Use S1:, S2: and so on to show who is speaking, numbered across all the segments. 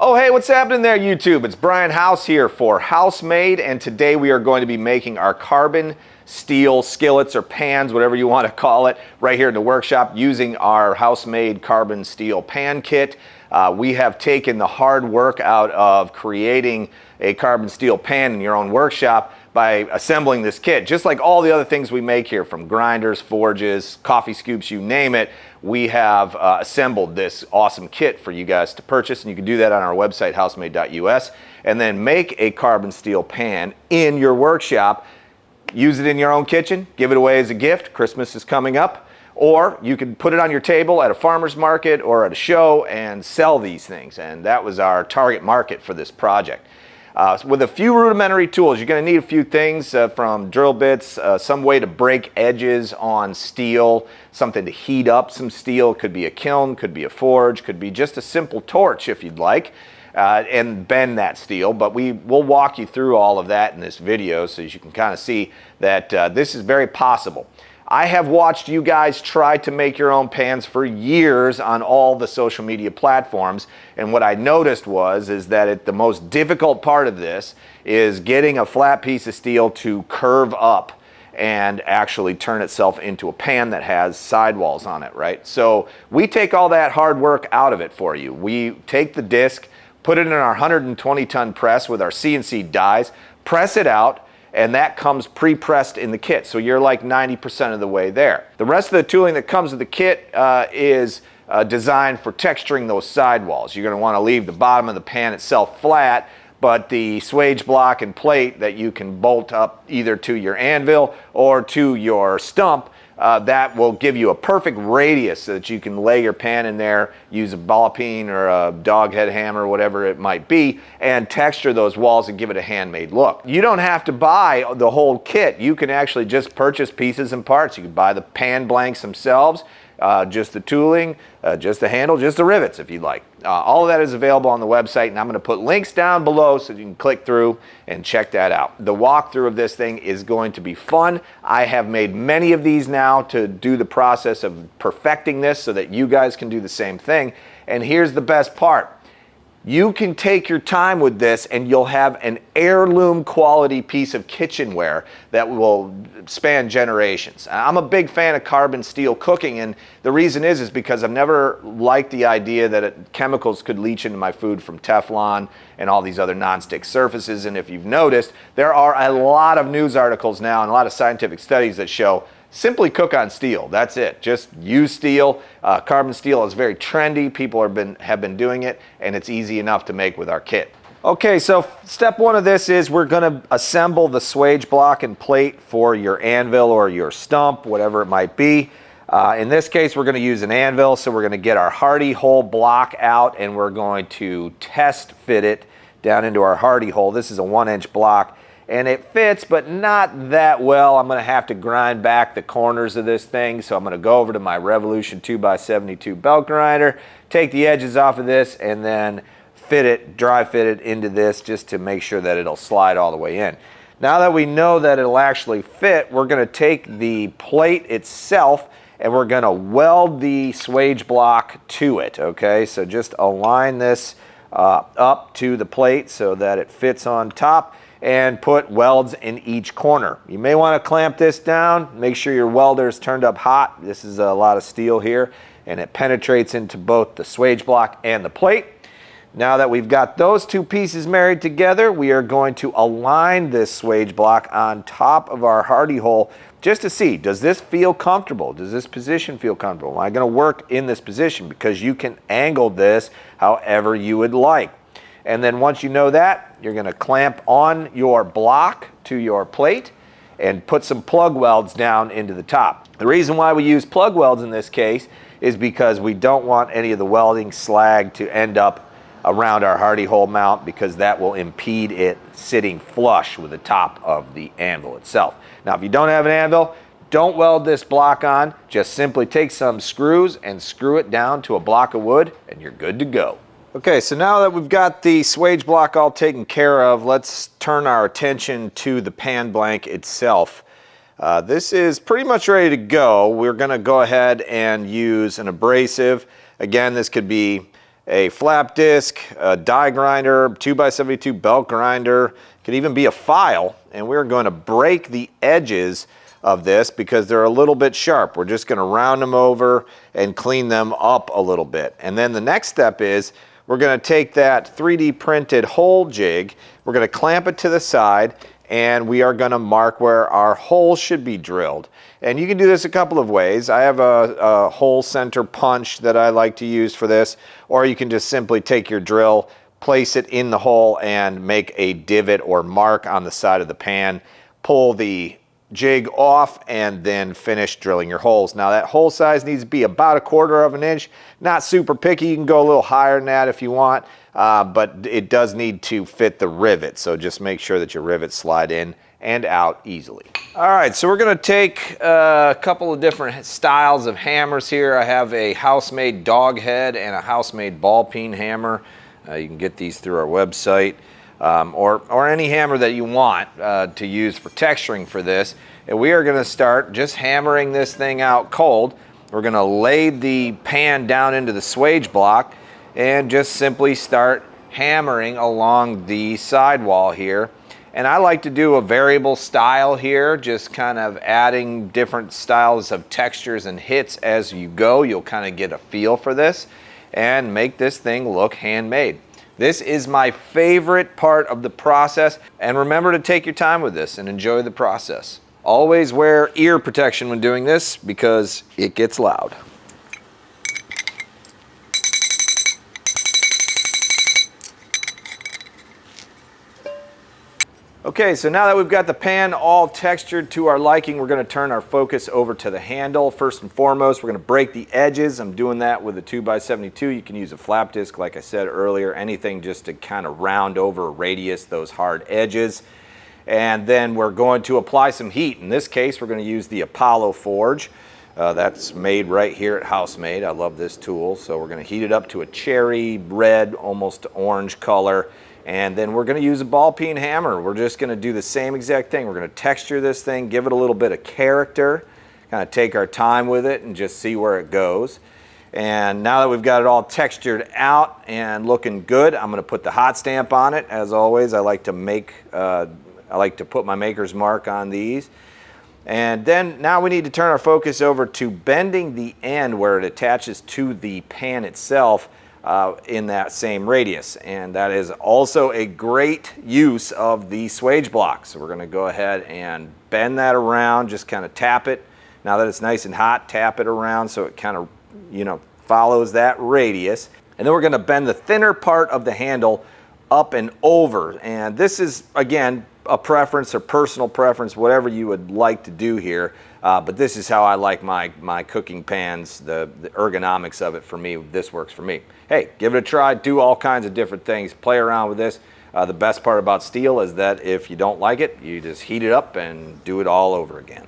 S1: Oh, hey, what's happening there, YouTube? It's Brian House here for House-Made, and today we are going to be making our carbon steel skillets or pans, whatever you want to call it, right here in the workshop using our House-Made carbon steel pan kit. We have taken the hard work out of creating a carbon steel pan in your own workshop by assembling this kit. Just like all the other things we make here, from grinders, forges, coffee scoops, you name it, we have assembled this awesome kit for you guys to purchase, and you can do that on our website, housemade.us, and then make a carbon steel pan in your workshop. Use it in your own kitchen, give it away as a gift. Christmas is coming up. Or you can put it on your table at a farmer's market or at a show and sell these things. And that was our target market for this project. With a few rudimentary tools, you're going to need a few things from drill bits, some way to break edges on steel, something to heat up some steel. Could be a kiln, could be a forge, could be just a simple torch if you'd like, and bend that steel. But we'll walk you through all of that in this video so you can kind of see that this is very possible. I have watched you guys try to make your own pans for years on all the social media platforms, and what I noticed is that the most difficult part of this is getting a flat piece of steel to curve up and actually turn itself into a pan that has sidewalls on it, right? So we take all that hard work out of it for you. We take the disc, put it in our 120-ton press with our CNC dies, press it out, and that comes pre-pressed in the kit. So you're like 90% of the way there. The rest of the tooling that comes with the kit is designed for texturing those sidewalls. You're going to want to leave the bottom of the pan itself flat, but the swage block and plate that you can bolt up either to your anvil or to your stump, that will give you a perfect radius so that you can lay your pan in there, use a ball peen or a dog head hammer, whatever it might be, and texture those walls and give it a handmade look. You don't have to buy the whole kit. You can actually just purchase pieces and parts. You can buy the pan blanks themselves, just the tooling, just the handle, just the rivets if you'd like. All of that is available on the website, and I'm going to put links down below so you can click through and check that out. The walkthrough of this thing is going to be fun. I have made many of these now to do the process of perfecting this so that you guys can do the same thing. And here's the best part. You can take your time with this and you'll have an heirloom quality piece of kitchenware that will span generations. I'm a big fan of carbon steel cooking, and the reason is because I've never liked the idea that chemicals could leach into my food from Teflon and all these other nonstick surfaces. And if you've noticed, there are a lot of news articles now and a lot of scientific studies that show simply cook on steel. That's it. Just use steel. Carbon steel is very trendy. People have been doing it, and it's easy enough to make with our kit. Okay, so step one of this is we're going to assemble the swage block and plate for your anvil or your stump, whatever it might be. In this case, we're going to use an anvil, so we're going to get our hardy hole block out, and we're going to test fit it down into our hardy hole. This is a 1-inch block. And it fits, but not that well. I'm going to have to grind back the corners of this thing. So I'm going to go over to my Revolution 2x72 belt grinder, take the edges off of this, and then dry fit it into this just to make sure that it'll slide all the way in. Now that we know that it'll actually fit, we're going to take the plate itself and we're going to weld the swage block to it. Okay, so just align this up to the plate so that it fits on top, and put welds in each corner. You may want to clamp this down. Make sure your welder is turned up hot. This is a lot of steel here, and it penetrates into both the swage block and the plate. Now that we've got those two pieces married together, we are going to align this swage block on top of our hardy hole just to see, does this feel comfortable? Does this position feel comfortable? Am I going to work in this position? Because you can angle this however you would like. And then once you know that, you're going to clamp on your block to your plate and put some plug welds down into the top. The reason why we use plug welds in this case is because we don't want any of the welding slag to end up around our hardy hole mount, because that will impede it sitting flush with the top of the anvil itself. Now, if you don't have an anvil, don't weld this block on. Just simply take some screws and screw it down to a block of wood, and you're good to go. Okay, so now that we've got the swage block all taken care of, let's turn our attention to the pan blank itself. This is pretty much ready to go. We're going to go ahead and use an abrasive. Again, this could be a flap disc, a die grinder, 2x72 belt grinder, could even be a file, and we're going to break the edges of this because they're a little bit sharp. We're just going to round them over and clean them up a little bit. And then the next step is we're going to take that 3D printed hole jig, we're going to clamp it to the side, and we are going to mark where our hole should be drilled. And you can do this a couple of ways. I have a hole center punch that I like to use for this, or you can just simply take your drill, place it in the hole, and make a divot or mark on the side of the pan, pull the jig off, and then finish drilling your holes. Now that hole size needs to be about 1/4 of an inch, not super picky. You can go a little higher than that if you want, but it does need to fit the rivet, so just make sure that your rivets slide in and out easily. All right, so we're gonna take a couple of different styles of hammers here. I have a house-made dog head and a house-made ball peen hammer. You can get these through our website. Or any hammer that you want to use for texturing for this. And we are going to start just hammering this thing out cold. We're going to lay the pan down into the swage block and just simply start hammering along the sidewall here. And I like to do a variable style here, just kind of adding different styles of textures and hits as you go. You'll kind of get a feel for this and make this thing look handmade. This is my favorite part of the process, and remember to take your time with this and enjoy the process. Always wear ear protection when doing this because it gets loud. Okay, so now that we've got the pan all textured to our liking, we're going to turn our focus over to the handle. First and foremost, we're going to break the edges. I'm doing that with a 2x72. You can use a flap disc, like I said earlier, anything just to kind of round over, radius those hard edges. And then we're going to apply some heat. In this case, we're going to use the Apollo Forge. That's made right here at House-Made. I love this tool. So we're going to heat it up to a cherry red, almost orange color. And then we're going to use a ball peen hammer. We're just going to do the same exact thing. We're going to texture this thing, give it a little bit of character, kind of take our time with it and just see where it goes. And now that we've got it all textured out and looking good, I'm going to put the hot stamp on it. As always, I like to put my maker's mark on these. And then now we need to turn our focus over to bending the end where it attaches to the pan itself in that same radius. And that is also a great use of the swage block. So we're going to go ahead and bend that around, just kind of tap it. Now that it's nice and hot, tap it around so it kind of, follows that radius. And then we're going to bend the thinner part of the handle up and over. And this is, again, a preference or personal preference, whatever you would like to do here. But this is how I like my cooking pans, the ergonomics of it for me. This works for me. Hey, give it a try. Do all kinds of different things. Play around with this. The best part about steel is that if you don't like it, you just heat it up and do it all over again.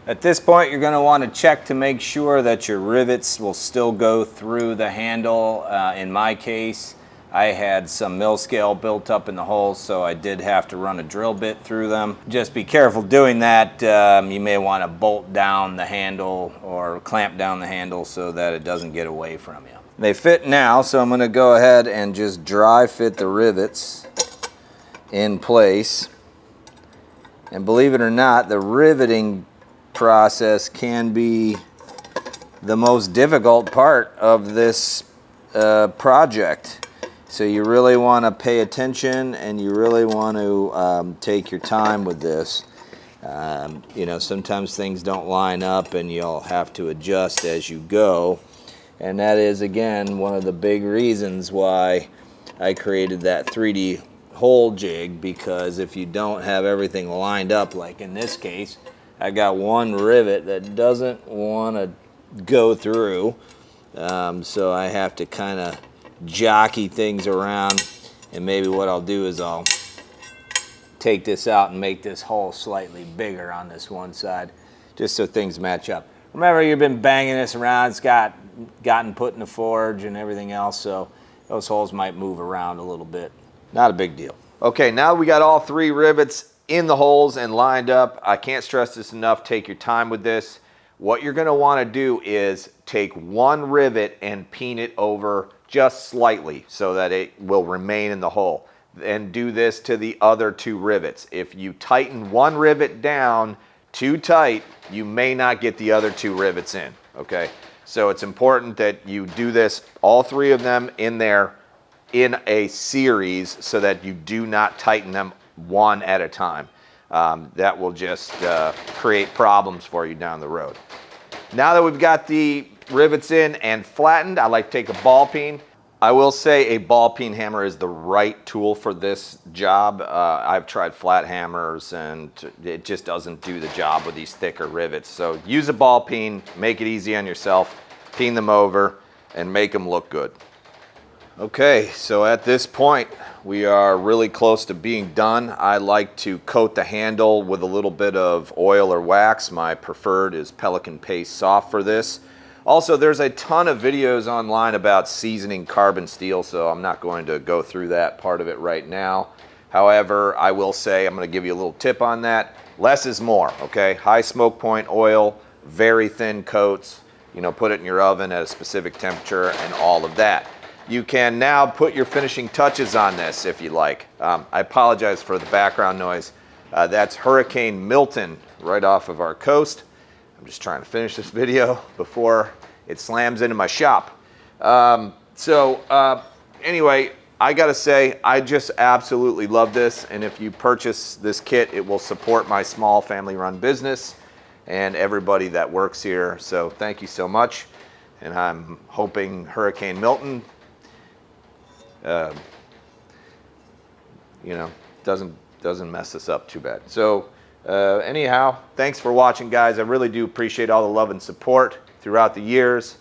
S1: At this point, you're going to want to check to make sure that your rivets will still go through the handle. In my case, I had some mill scale built up in the holes, so I did have to run a drill bit through them. Just be careful doing that. You may want to bolt down the handle or clamp down the handle so that it doesn't get away from you. They fit now, so I'm going to go ahead and just dry fit the rivets in place. And believe it or not, the riveting process can be the most difficult part of this project. So you really want to pay attention and you really want to take your time with this. Sometimes things don't line up and you'll have to adjust as you go. And that is, again, one of the big reasons why I created that 3D hole jig, because if you don't have everything lined up, like in this case, I got one rivet that doesn't want to go through. So I have to kind of jockey things around, and maybe what I'll do is I'll take this out and make this hole slightly bigger on this one side just so things match up. Remember, you've been banging this around, it's gotten put in the forge and everything else, so those holes might move around a little bit. Not a big deal. Okay, now we got all three rivets in the holes and lined up. I can't stress this enough, take your time with this. What you're going to want to do is take one rivet and peen it over just slightly so that it will remain in the hole. And do this to the other 2 rivets. If you tighten one rivet down too tight, you may not get the other 2 rivets in, okay? So it's important that you do this, all 3 of them in there in a series so that you do not tighten them one at a time. That will just create problems for you down the road. Now that we've got the rivets in and flattened, I like to take a ball peen. I will say a ball peen hammer is the right tool for this job. I've tried flat hammers and it just doesn't do the job with these thicker rivets. So use a ball peen, make it easy on yourself, peen them over and make them look good. Okay, so at this point we are really close to being done. I like to coat the handle with a little bit of oil or wax. My preferred is Pelican Paste Soft for this. Also, there's a ton of videos online about seasoning carbon steel, so I'm not going to go through that part of it right now. However, I will say, I'm going to give you a little tip on that. Less is more, okay? High smoke point oil, very thin coats, you know, put it in your oven at a specific temperature and all of that. You can now put your finishing touches on this if you like. I apologize for the background noise. That's Hurricane Milton right off of our coast. I'm just trying to finish this video before it slams into my shop. Anyway, I gotta say, I just absolutely love this. And if you purchase this kit, it will support my small family-run business and everybody that works here. So thank you so much. And I'm hoping Hurricane Milton you know, doesn't mess this up too bad. So anyhow, thanks for watching, guys. I really do appreciate all the love and support throughout the years.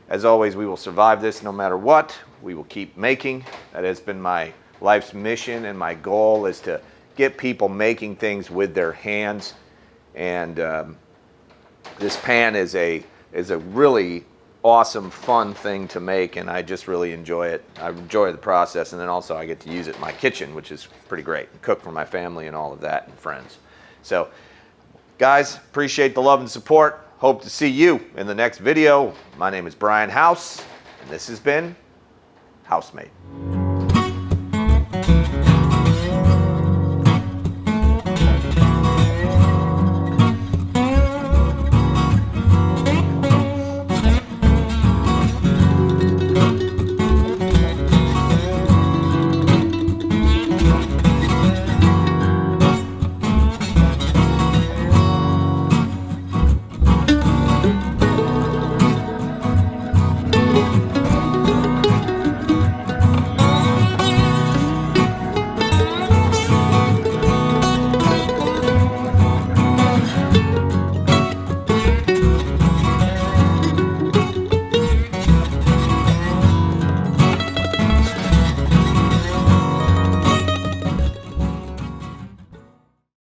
S1: As always, we will survive this no matter what. We will keep making. That has been my life's mission, and my goal is to get people making things with their hands. And this pan is a really awesome, fun thing to make, and I just really enjoy it. I enjoy the process, and then also I get to use it in my kitchen, which is pretty great. Cook for my family and all of that, and friends. So, guys, appreciate the love and support. Hope to see you in the next video. My name is Brian House, and this has been Housemade.